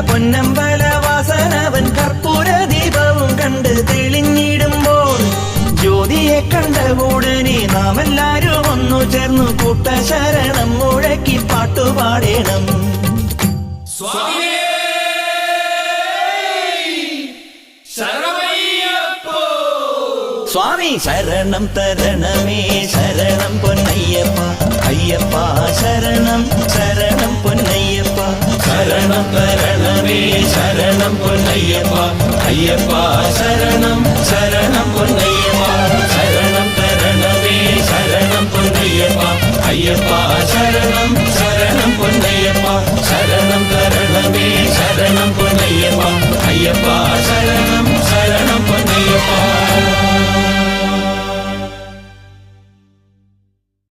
പൊന്നമ്പലവാസനവൻ കർപ്പൂര ദീപവും കണ്ട് തെളിഞ്ഞിടുമ്പോൾ ജ്യോതിയെ കണ്ട ഉടനെ നാം എല്ലാരും ഒന്നു ചേർന്നു കൂട്ടശരണം മുഴക്കി പാട്ടുപാടേണം. സ്വാമി ശരണം തരണമേ ശരണം പൊന്നയ്യപ്പ, അയ്യപ്പ ശരണം ശരണം പൊന്നയ്യപ്പ. ശരണം തരണമേ ശരണം പൊന്നയ്യപ്പ, അയ്യപ്പ ശരണം ശരണം പൊന്നയ്യപ്പ. ശരണം തരണമേ ശരണം പൊന്നയ്യപ്പ, അയ്യപ്പ ശരണം ശരണം പൊന്നയ്യപ്പ. ശരണം തരണമേ ശരണം പൊന്നയ്യപ്പ, അയ്യപ്പ